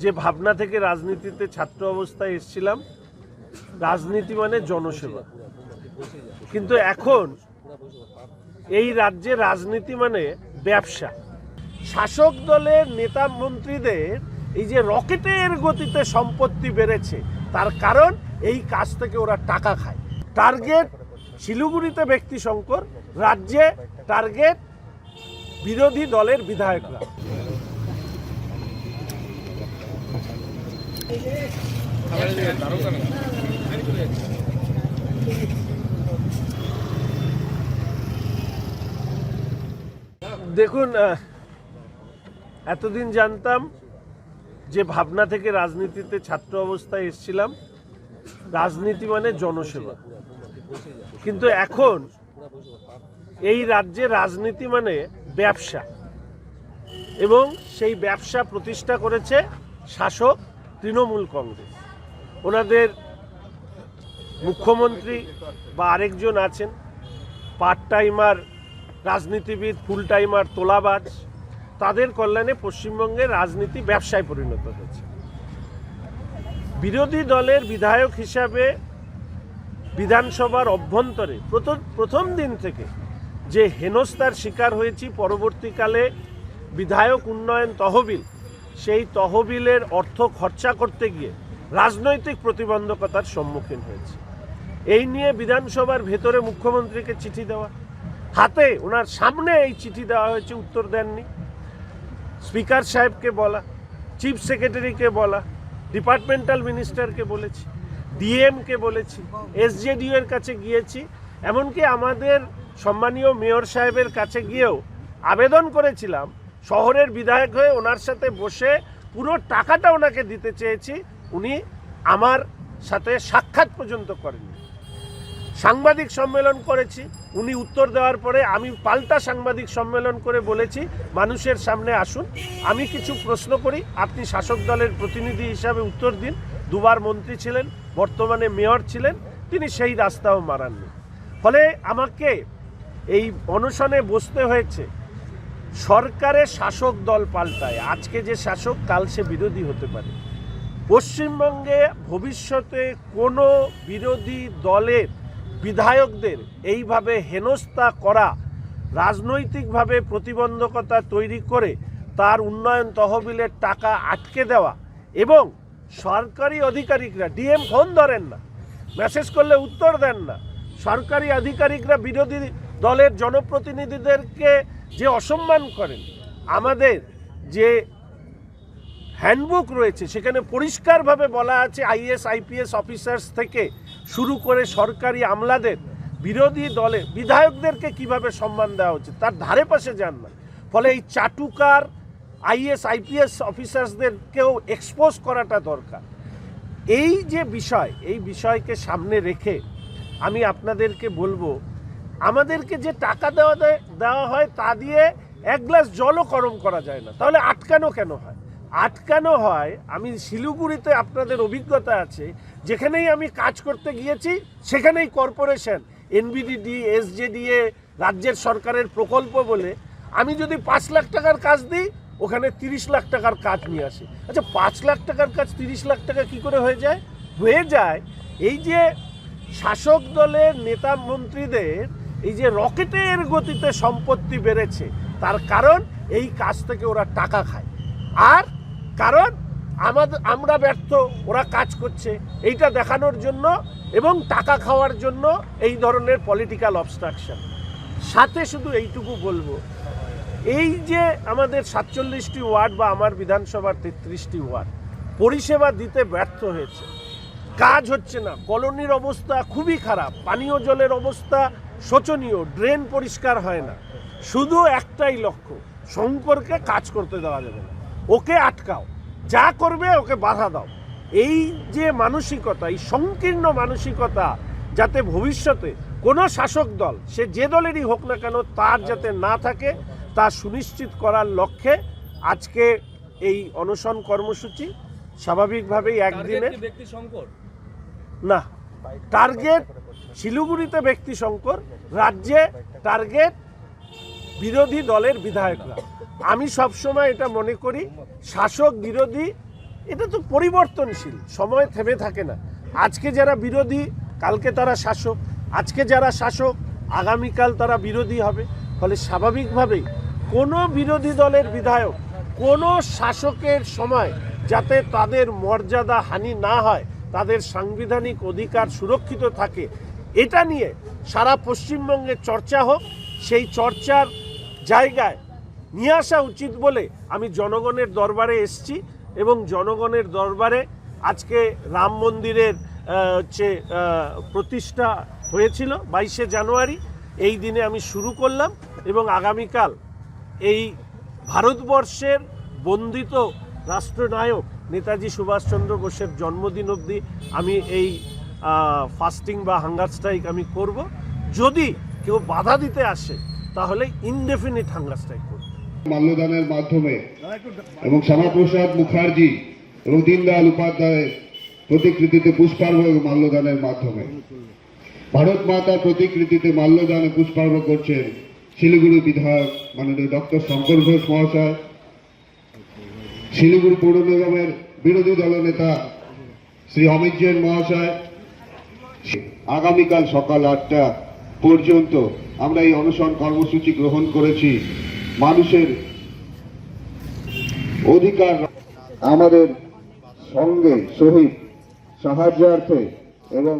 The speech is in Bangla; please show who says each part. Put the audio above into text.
Speaker 1: যে ভাবনা থেকে রাজনীতিতে ছাত্র অবস্থায় এসেছিলাম, রাজনীতি মানে জনসেবা, কিন্তু এখন এই রাজ্যে রাজনীতি মানে ব্যবসা। শাসক দলের নেতা মন্ত্রীদের এই যে রকেটের গতিতে সম্পত্তি বেড়েছে, তার কারণ এই কাজ থেকে ওরা টাকা খায়। টার্গেট শিলিগুড়িতে ব্যক্তি সংকট, রাজ্যে টার্গেট বিরোধী দলের বিধায়করা। দেখুন, এতদিন জানতাম যে ভাবনা থেকে রাজনীতিতে ছাত্র অবস্থায় এসেছিলাম, রাজনীতি মানে জনসেবা, কিন্তু এখন এই রাজ্যে রাজনীতি মানে ব্যবসা, এবং সেই ব্যবসা প্রতিষ্ঠা করেছে শাসক তৃণমূল কংগ্রেস। ওনাদের মুখ্যমন্ত্রী বা আরেকজন আছেন পার্ট টাইমার রাজনীতিবিদ, ফুল টাইমার তোলাবাজ, তাদের কল্যাণে পশ্চিমবঙ্গের রাজনীতি ব্যবসায় পরিণত হয়েছে। বিরোধী দলের বিধায়ক হিসাবে বিধানসভার অভ্যন্তরে প্রথম দিন থেকে যে হেনস্থার শিকার হয়েছি, পরবর্তীকালে বিধায়ক উন্নয়ন তহবিল, সেই তহবিলের অর্থ খরচা করতে গিয়ে রাজনৈতিক প্রতিবন্ধকতার সম্মুখীন হয়েছে। এই নিয়ে বিধানসভার ভেতরে মুখ্যমন্ত্রীকে চিঠি দেওয়া, হাতে ওনার সামনে এই চিঠি দেওয়া হয়েছে, উত্তর দেননি। স্পিকার সাহেবকে বলা, চিফ সেক্রেটারিকে বলা, ডিপার্টমেন্টাল মিনিস্টারকে বলেছি, ডিএমকে বলেছি, এসজেডিও এর কাছে গিয়েছি, এমনকি আমাদের সম্মানীয় মেয়র সাহেবের কাছে গিয়েও আবেদন করেছিলাম। শহরের বিধায়ক হয়ে ওনার সাথে বসে পুরো টাকাটা ওনাকে দিতে চেয়েছি, উনি আমার সাথে সাক্ষাৎ পর্যন্ত করেননি। সাংবাদিক সম্মেলন করেছি, উনি উত্তর দেওয়ার পরে আমি পাল্টা সাংবাদিক সম্মেলন করে বলেছি মানুষের সামনে আসুন, আমি কিছু প্রশ্ন করি, আপনি শাসক দলের প্রতিনিধি হিসাবে উত্তর দিন। দুবার মন্ত্রী ছিলেন, বর্তমানে মেয়র ছিলেন, তিনি সেই রাস্তাও মারাননি। ফলে আমাকে এই অনশনে বসতে হয়েছে। সরকারের শাসক দল পাল্টায়, আজকে যে শাসক কাল সে বিরোধী হতে পারে। পশ্চিমবঙ্গে ভবিষ্যতে কোনো বিরোধী দলের বিধায়কদের এইভাবে হেনস্থা করা, রাজনৈতিকভাবে প্রতিবন্ধকতা তৈরি করে তার উন্নয়ন তহবিলের টাকা আটকে দেওয়া, এবং সরকারি আধিকারিকরা, ডিএম ফোন ধরেন না, মেসেজ করলে উত্তর দেন না, সরকারি আধিকারিকরা বিরোধী দলের জনপ্রতিনিধিদেরকে যে অসম্মান করেন। আমাদের যে হ্যান্ডবুক রয়েছে সেখানে পরিষ্কারভাবে বলা আছে আইএস আইপিএস অফিসার্স থেকে শুরু করে সরকারি আমলাদের বিরোধী দলে বিধায়কদেরকে কিভাবে সম্মান দেওয়া উচিত, তার ধারে পাশে যান না। ফলে এই চাটুকার আইএস আইপিএস অফিসার্সদেরকেও এক্সপোজ করাটা দরকার। এই যে বিষয়, এই বিষয়কে সামনে রেখে আমি আপনাদেরকে বলবো, আমাদেরকে যে টাকা দেওয়া হয় তা দিয়ে এক গ্লাস জলও গরম করা যায় না, তাহলে আটকানো কেন হয়? আটকানো হয়, আমি শিলিগুড়িতে আপনাদের অভিজ্ঞতা আছে, যেখানেই আমি কাজ করতে গিয়েছি সেখানেই কর্পোরেশন, এনবিডিডি, এসজেডিএ, রাজ্যের সরকারের প্রকল্প বলে আমি যদি 5 লাখ টাকার কাজ দিই, ওখানে 30 লাখ টাকার কাজ নিয়ে আসি। আচ্ছা, 5 লাখ টাকার কাজ 30 লাখ টাকা কি করে হয়ে যায়? এই যে শাসক দলের নেতা মন্ত্রীদের এই যে রকেটের গতিতে সম্পত্তি বেড়েছে, তার কারণ এই কাজ থেকে ওরা টাকা খায়। আর কারণ আমরা ব্যর্থ, ওরা কাজ করছে, এইটা দেখানোর জন্য এবং টাকা খাওয়ার জন্য এই ধরনের পলিটিক্যাল অবস্ট্রাকশন। সাথে শুধু এইটুকু বলবো, এই যে আমাদের 47টি ওয়ার্ড বা আমার বিধানসভার 33টি ওয়ার্ড পরিষেবা দিতে ব্যর্থ হয়েছে, কাজ হচ্ছে না, কলোনির অবস্থা খুবই খারাপ, পানীয় জলের অবস্থা শোচনীয়, ড্রেন পরিষ্কার হয় না। শুধু একটাই লক্ষ্য, শঙ্করকে কাজ করতে দেওয়া যাবে না, ওকে আটকাও, যা করবে ওকে বাধা দাও। এই যে মানসিকতা, এই সংকীর্ণ মানসিকতা যাতে ভবিষ্যতে কোনো শাসক দল, সে যে দলেরই হোক না কেন, তার যাতে না থাকে, তা সুনিশ্চিত করার লক্ষ্যে আজকে এই অনশন কর্মসূচি। স্বাভাবিকভাবেই একদিনে না, টার্গেট শিলিগুড়িতে ব্যক্তি সংকট, রাজ্যে টার্গেট বিরোধী দলের বিধায়করা। আমি সবসময় এটা মনে করি, শাসক বিরোধী এটা তো পরিবর্তনশীল, সময় থেমে থাকে না। আজকে যারা বিরোধী কালকে তারা শাসক, আজকে যারা শাসক আগামীকাল তারা বিরোধী হবে। ফলে স্বাভাবিকভাবেই কোনো বিরোধী দলের বিধায়ক কোনো শাসকের সময় যাতে তাদের মর্যাদা হানি না হয়, তাদের সাংবিধানিক অধিকার সুরক্ষিত থাকে, এটা নিয়ে সারা পশ্চিমবঙ্গে চর্চা হোক। সেই চর্চার জায়গায় নিয়ে আসা উচিত বলে আমি জনগণের দরবারে এসেছি এবং জনগণের দরবারে আজকে রাম মন্দিরের প্রতিষ্ঠা হয়েছিল 22শে জানুয়ারি। এই দিনে আমি শুরু করলাম এবং আগামীকাল এই ভারতবর্ষের বন্দিত রাষ্ট্রনায়ক নেতাজি সুভাষচন্দ্র বোসের জন্মদিন অবধি আমি এই ফাস্টিং বা হাঙ্গার স্ট্রাইক আমি করব। যদি কেউ বাধা দিতে আসে তাহলে ইনডেফিনিট হাঙ্গার স্ট্রাইক করব।
Speaker 2: মাল্যদানের মাধ্যমে এবং শ্যামাপ্রসাদ মুখার্জি এবং দীনদয়াল উপাধ্যায়ের প্রতিকৃতিতে পুষ্পার্ঘ মাল্যদানের মাধ্যমে ভারত মাতার প্রতিকৃতিতে মাল্যদানে পুষ্পার্ঘ করছেন শিলিগুড়ি বিধায়ক মাননীয় ডক্টর শঙ্কর ঘোষ মহাশয়, শিলিগুড়ি পৌর নিগমের বিরোধী দলনেতা শ্রী অমিত জৈন মহাশয়। আগামীকাল সকাল 8টা পর্যন্ত আমরা এই অনশন কর্মসূচি গ্রহণ করেছি। মানুষের অধিকার আমাদের সঙ্গে সহিত সাহায্যার্থে এবং